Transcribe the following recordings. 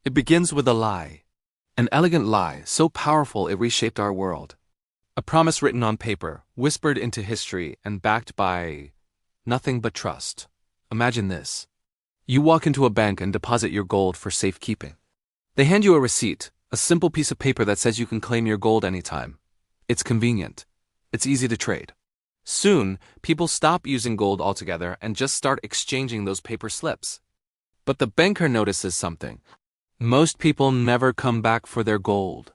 It begins with a lie. An elegant lie, so powerful it reshaped our world. A promise written on paper, whispered into history, and backed by nothing but trust. Imagine this. You walk into a bank and deposit your gold for safekeeping. They hand you a receipt, a simple piece of paper that says you can claim your gold anytime. It's convenient. It's easy to trade. Soon, people stop using gold altogether and just start exchanging those paper slips. But the banker notices something. Most people never come back for their gold.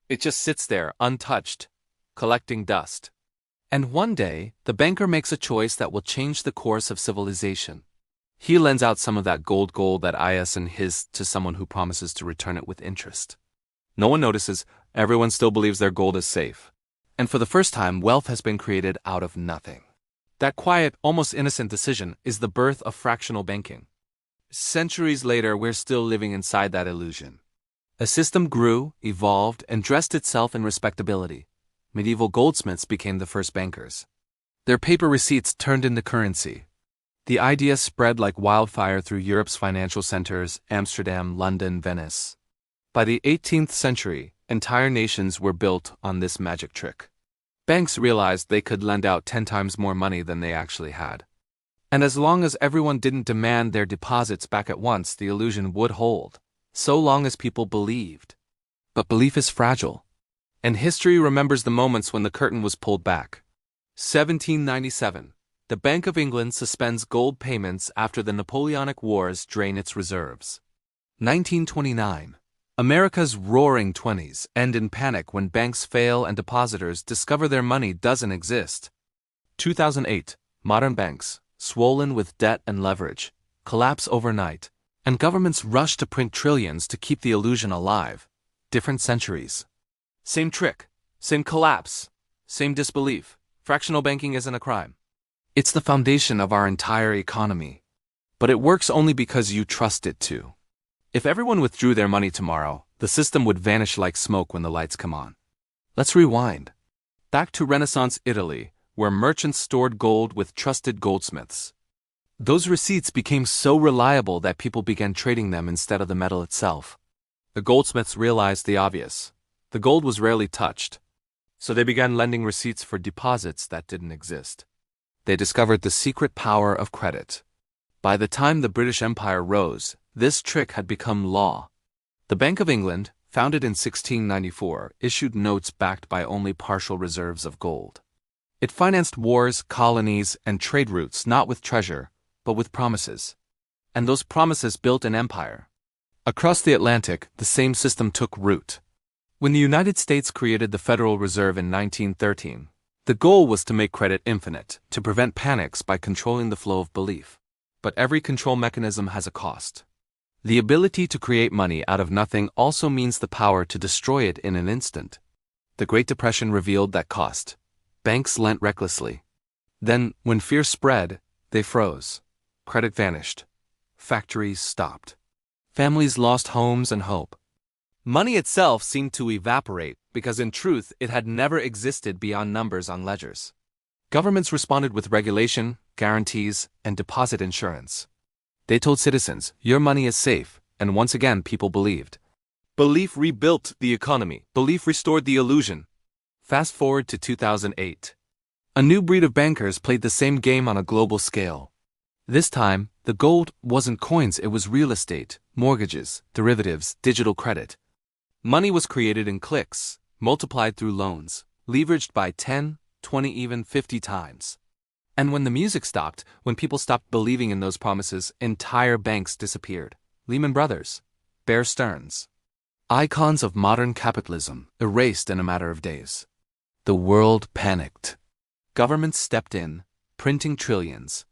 It just sits there, untouched, collecting dust. And one day, the banker makes a choice that will change the course of civilization. He lends out some of that gold that is and his to someone who promises to return it with interest. No one notices, everyone still believes their gold is safe. And for the first time, wealth has been created out of nothing. That quiet, almost innocent decision is the birth of fractional banking. Centuries later, we're still living inside that illusion. A system grew, evolved, and dressed itself in respectability. Medieval goldsmiths became the first bankers. Their paper receipts turned into currency. The idea spread like wildfire through Europe's financial centers, Amsterdam, London, Venice. By the 18th century, entire nations were built on this magic trick. Banks realized they could lend out 10 times more money than they actually had. And as long as everyone didn't demand their deposits back at once, the illusion would hold, so long as people believed. But belief is fragile. And history remembers the moments when the curtain was pulled back. 1797. The Bank of England suspends gold payments after the Napoleonic Wars drain its reserves. 1929. America's roaring 20s end in panic when banks fail and depositors discover their money doesn't exist. 2008. Modern banks, swollen with debt and leverage, collapse overnight, and governments rush to print trillions to keep the illusion alive. Different centuries. Same trick, same collapse, same disbelief. Fractional banking isn't a crime. It's the foundation of our entire economy. But it works only because you trust it to. If everyone withdrew their money tomorrow, the system would vanish like smoke when the lights come on. Let's rewind. Back to Renaissance Italy, where merchants stored gold with trusted goldsmiths. Those receipts became so reliable that people began trading them instead of the metal itself. The goldsmiths realized the obvious. The gold was rarely touched. So they began lending receipts for deposits that didn't exist. They discovered the secret power of credit. By the time the British Empire rose, this trick had become law. The Bank of England, founded in 1694, issued notes backed by only partial reserves of gold. It financed wars, colonies, and trade routes not with treasure, but with promises. And those promises built an empire. Across the Atlantic, the same system took root. When the United States created the Federal Reserve in 1913, the goal was to make credit infinite, to prevent panics by controlling the flow of belief. But every control mechanism has a cost. The ability to create money out of nothing also means the power to destroy it in an instant. The Great Depression revealed that cost. Banks lent recklessly. Then, when fear spread, they froze. Credit vanished. Factories stopped. Families lost homes and hope. Money itself seemed to evaporate because in truth it had never existed beyond numbers on ledgers. Governments responded with regulation, guarantees, and deposit insurance. They told citizens, your money is safe, and once again people believed. Belief rebuilt the economy. Belief restored the illusion. Fast forward to 2008. A new breed of bankers played the same game on a global scale. This time, the gold wasn't coins, it was real estate, mortgages, derivatives, digital credit. Money was created in clicks, multiplied through loans, leveraged by 10, 20, even 50 times. And when the music stopped, when people stopped believing in those promises, entire banks disappeared. Lehman Brothers, Bear Stearns. Icons of modern capitalism erased in a matter of days. The world panicked. Governments stepped in, printing trillions,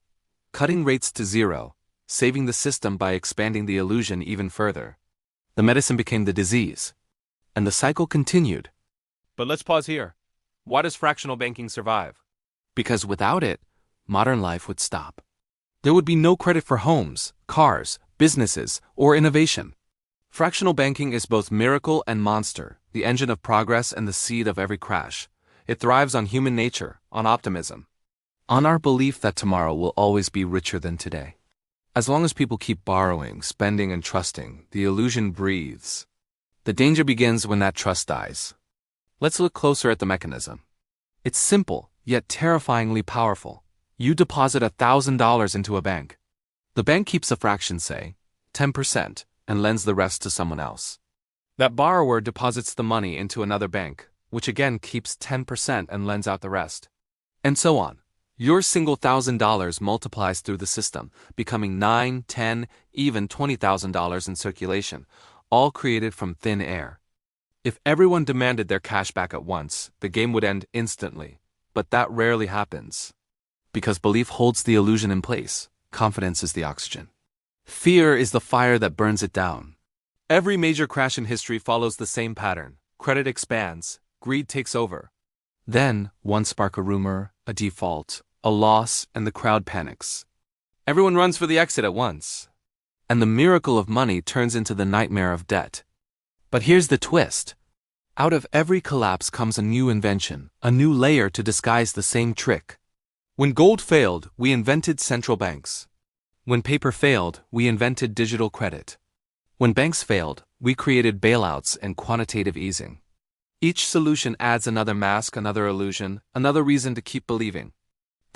cutting rates to zero, saving the system by expanding the illusion even further. The medicine became the disease. And the cycle continued. But let's pause here. Why does fractional banking survive? Because without it, modern life would stop. There would be no credit for homes, cars, businesses, or innovation. Fractional banking is both miracle and monster, the engine of progress and the seed of every crash. It thrives on human nature, on optimism, on our belief that tomorrow will always be richer than today. As long as people keep borrowing, spending, and trusting, the illusion breathes. The danger begins when that trust dies. Let's look closer at the mechanism. It's simple, yet terrifyingly powerful. You deposit $1,000 into a bank. The bank keeps a fraction, say, 10%, and lends the rest to someone else. That borrower deposits the money into another bank, which again keeps 10% and lends out the rest. And so on. Your single $1,000 multiplies through the system, becoming $9, $10, even $20,000 in circulation, all created from thin air. If everyone demanded their cash back at once, the game would end instantly. But that rarely happens. Because belief holds the illusion in place, confidence is the oxygen. Fear is the fire that burns it down. Every major crash in history follows the same pattern. Credit expands, greed takes over. Then, one spark, a rumor, a default, a loss, and the crowd panics. Everyone runs for the exit at once. And the miracle of money turns into the nightmare of debt. But here's the twist. Out of every collapse comes a new invention, a new layer to disguise the same trick. When gold failed, we invented central banks. When paper failed, we invented digital credit. When banks failed, we created bailouts and quantitative easing. Each solution adds another mask, another illusion, another reason to keep believing.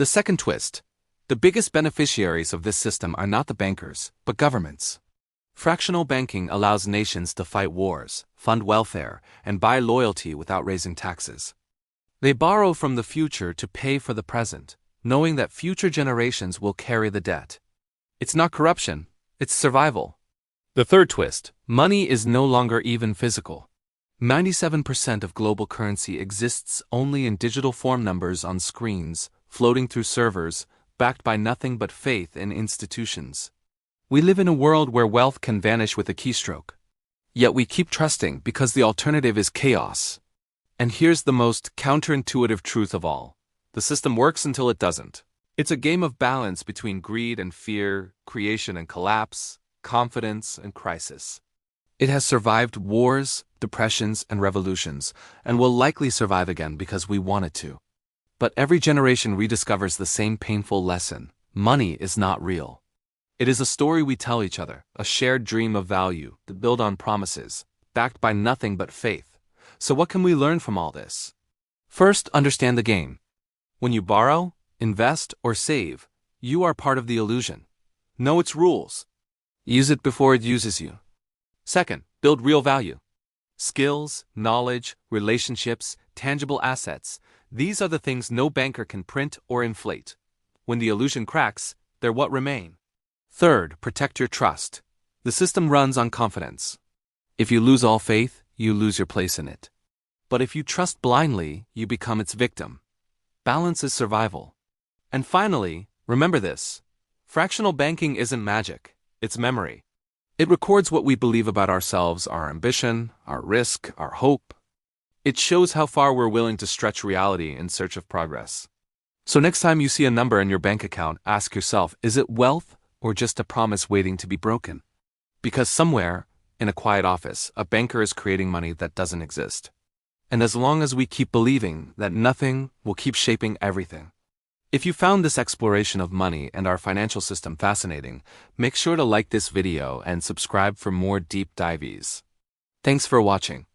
The second twist. The biggest beneficiaries of this system are not the bankers, but governments. Fractional banking allows nations to fight wars, fund welfare, and buy loyalty without raising taxes. They borrow from the future to pay for the present, knowing that future generations will carry the debt. It's not corruption, it's survival. The third twist. Money is no longer even physical. 97% of global currency exists only in digital form, numbers on screens, floating through servers, backed by nothing but faith in institutions. We live in a world where wealth can vanish with a keystroke. Yet we keep trusting because the alternative is chaos. And here's the most counterintuitive truth of all. The system works until it doesn't. It's a game of balance between greed and fear, creation and collapse, confidence and crisis. It has survived wars, depressions, and revolutions, and will likely survive again because we want it to. But every generation rediscovers the same painful lesson. Money is not real. It is a story we tell each other, a shared dream of value that built on promises, backed by nothing but faith. So what can we learn from all this? First, understand the game. When you borrow, invest, or save, you are part of the illusion. Know its rules. Use it before it uses you. Second, build real value. Skills, knowledge, relationships, tangible assets. These are the things no banker can print or inflate. When the illusion cracks, they're what remain. Third, protect your trust. The system runs on confidence. If you lose all faith, you lose your place in it. But if you trust blindly, you become its victim. Balance is survival. And finally, remember this. Fractional banking isn't magic, it's memory. It records what we believe about ourselves, our ambition, our risk, our hope. It shows how far we're willing to stretch reality in search of progress. So next time you see a number in your bank account, ask yourself, is it wealth or just a promise waiting to be broken? Because somewhere, in a quiet office, a banker is creating money that doesn't exist. And as long as we keep believing that nothing will keep shaping everything. If you found this exploration of money and our financial system fascinating, make sure to like this video and subscribe for more deep dives. Thanks for watching.